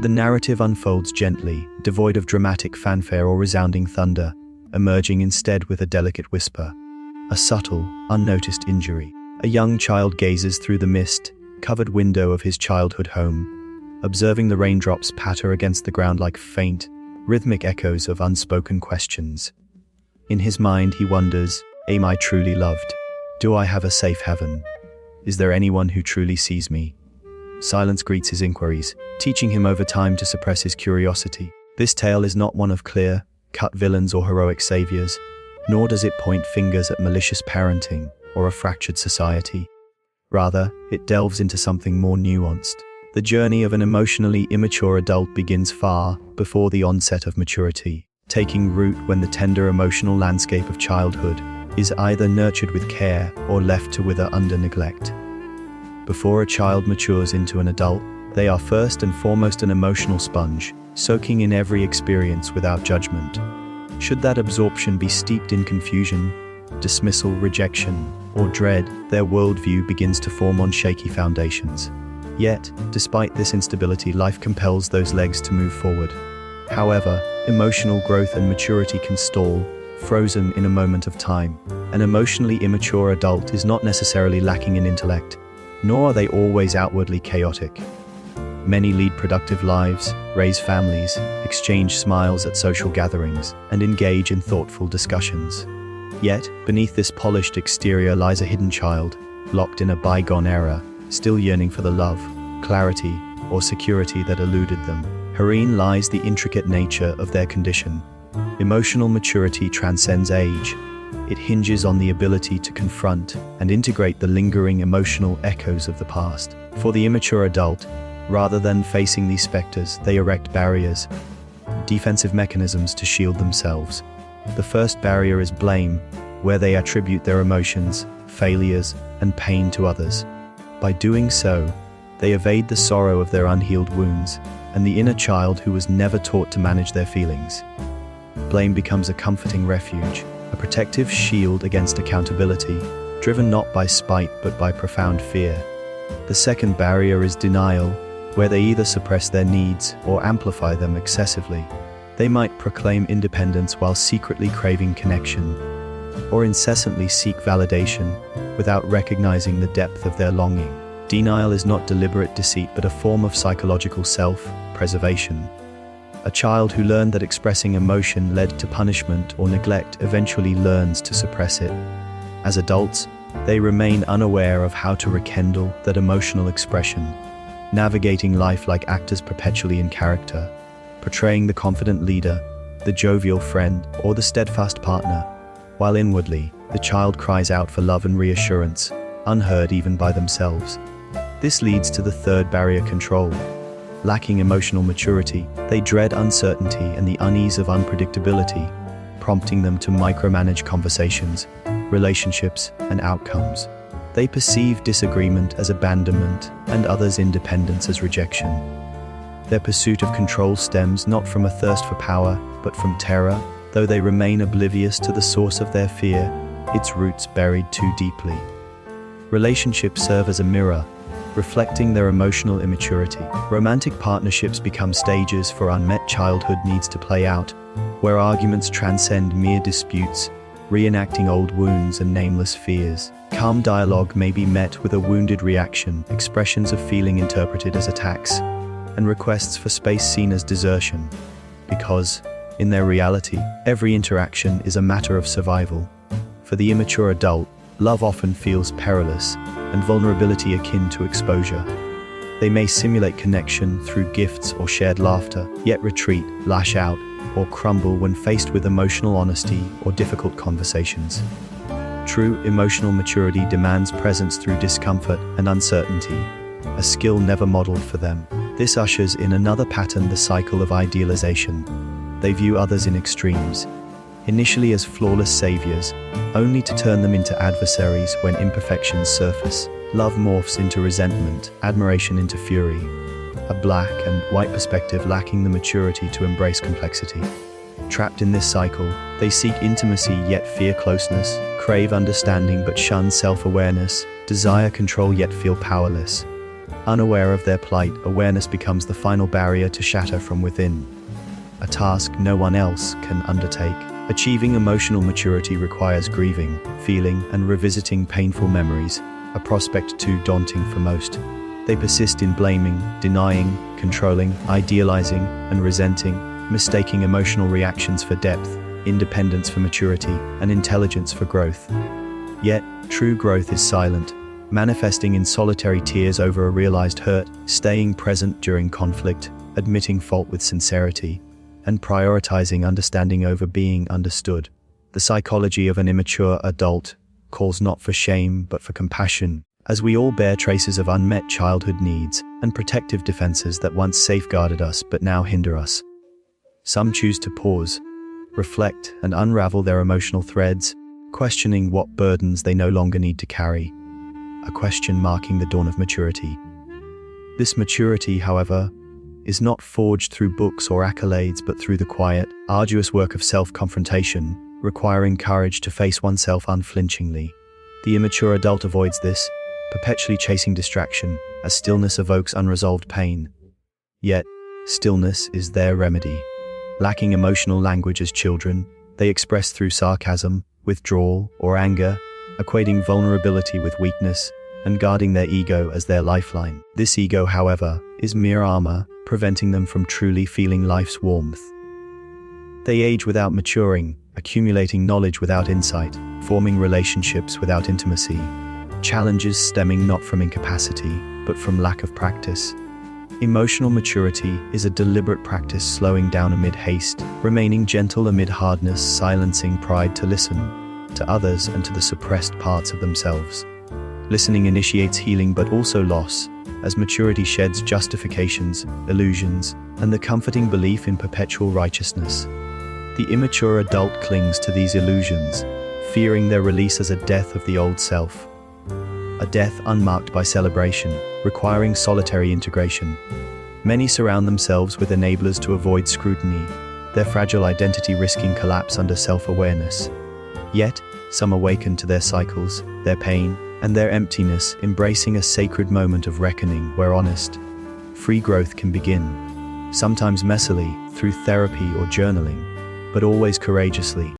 The narrative unfolds gently, devoid of dramatic fanfare or resounding thunder, emerging instead with a delicate whisper, a subtle, unnoticed injury. A young child gazes through the mist-covered window of his childhood home, observing the raindrops patter against the ground like faint, rhythmic echoes of unspoken questions. In his mind, he wonders, am I truly loved? Do I have a safe heaven? Is there anyone who truly sees me? Silence greets his inquiries, teaching him over time to suppress his curiosity. This tale is not one of clear-cut villains or heroic saviors, nor does it point fingers at malicious parenting or a fractured society. Rather, it delves into something more nuanced. The journey of an emotionally immature adult begins far before the onset of maturity, taking root when the tender emotional landscape of childhood is either nurtured with care or left to wither under neglect. Before a child matures into an adult, they are first and foremost an emotional sponge, soaking in every experience without judgment. Should that absorption be steeped in confusion, dismissal, rejection, or dread, their worldview begins to form on shaky foundations. Yet, despite this instability, life compels those legs to move forward. However, emotional growth and maturity can stall, frozen in a moment of time. An emotionally immature adult is not necessarily lacking in intellect, nor are they always outwardly chaotic. Many lead productive lives, raise families, exchange smiles at social gatherings, and engage in thoughtful discussions. Yet, beneath this polished exterior lies a hidden child, locked in a bygone era, still yearning for the love, clarity, or security that eluded them. Herein lies the intricate nature of their condition. Emotional maturity transcends age. It hinges on the ability to confront and integrate the lingering emotional echoes of the past. For the immature adult, rather than facing these specters, they erect barriers, defensive mechanisms to shield themselves. The first barrier is blame, where they attribute their emotions, failures, and pain to others. By doing so, they evade the sorrow of their unhealed wounds and the inner child who was never taught to manage their feelings. Blame becomes a comforting refuge, a protective shield against accountability, driven not by spite but by profound fear. The second barrier is denial, where they either suppress their needs or amplify them excessively. They might proclaim independence while secretly craving connection, or incessantly seek validation without recognizing the depth of their longing. Denial is not deliberate deceit but a form of psychological self-preservation. A child who learned that expressing emotion led to punishment or neglect eventually learns to suppress it. As adults, they remain unaware of how to rekindle that emotional expression, navigating life like actors perpetually in character, portraying the confident leader, the jovial friend, or the steadfast partner, while inwardly, the child cries out for love and reassurance, unheard even by themselves. This leads to the third barrier: control. Lacking emotional maturity, they dread uncertainty and the unease of unpredictability, prompting them to micromanage conversations, relationships, and outcomes. They perceive disagreement as abandonment and others' independence as rejection. Their pursuit of control stems not from a thirst for power, but from terror, though they remain oblivious to the source of their fear, its roots buried too deeply. Relationships serve as a mirror, reflecting their emotional immaturity. Romantic partnerships become stages for unmet childhood needs to play out, where arguments transcend mere disputes, reenacting old wounds and nameless fears. Calm dialogue may be met with a wounded reaction, expressions of feeling interpreted as attacks, and requests for space seen as desertion, because, in their reality, every interaction is a matter of survival. For the immature adult, love often feels perilous, and vulnerability akin to exposure. They may simulate connection through gifts or shared laughter, yet retreat, lash out, or crumble when faced with emotional honesty or difficult conversations. True emotional maturity demands presence through discomfort and uncertainty, a skill never modeled for them. This ushers in another pattern: the cycle of idealization. They view others in extremes, initially as flawless saviors, only to turn them into adversaries when imperfections surface. Love morphs into resentment, admiration into fury, a black and white perspective lacking the maturity to embrace complexity. Trapped in this cycle, they seek intimacy yet fear closeness, crave understanding but shun self-awareness, desire control yet feel powerless. Unaware of their plight, awareness becomes the final barrier to shatter from within. A task no one else can undertake. Achieving emotional maturity requires grieving, feeling, and revisiting painful memories, a prospect too daunting for most. They persist in blaming, denying, controlling, idealizing, and resenting, mistaking emotional reactions for depth, independence for maturity, and intelligence for growth. Yet, true growth is silent, manifesting in solitary tears over a realized hurt, staying present during conflict, admitting fault with sincerity, and prioritizing understanding over being understood. The psychology of an immature adult calls not for shame but for compassion, as we all bear traces of unmet childhood needs and protective defenses that once safeguarded us but now hinder us. Some choose to pause, reflect, and unravel their emotional threads, questioning what burdens they no longer need to carry, a question marking the dawn of maturity. This maturity, however, is not forged through books or accolades but through the quiet, arduous work of self-confrontation, requiring courage to face oneself unflinchingly. The immature adult avoids this, perpetually chasing distraction, as stillness evokes unresolved pain. Yet, stillness is their remedy. Lacking emotional language as children, they express through sarcasm, withdrawal, or anger, equating vulnerability with weakness, and guarding their ego as their lifeline. This ego, however, is mere armor, preventing them from truly feeling life's warmth. They age without maturing, accumulating knowledge without insight, forming relationships without intimacy, challenges stemming not from incapacity, but from lack of practice. Emotional maturity is a deliberate practice, slowing down amid haste, remaining gentle amid hardness, silencing pride to listen to others and to the suppressed parts of themselves. Listening initiates healing but also loss, as maturity sheds justifications, illusions, and the comforting belief in perpetual righteousness. The immature adult clings to these illusions, fearing their release as a death of the old self. A death unmarked by celebration, requiring solitary integration. Many surround themselves with enablers to avoid scrutiny, their fragile identity risking collapse under self-awareness. Yet, some awaken to their cycles, their pain, and their emptiness, embracing a sacred moment of reckoning where honest, free growth can begin, sometimes messily, through therapy or journaling, but always courageously.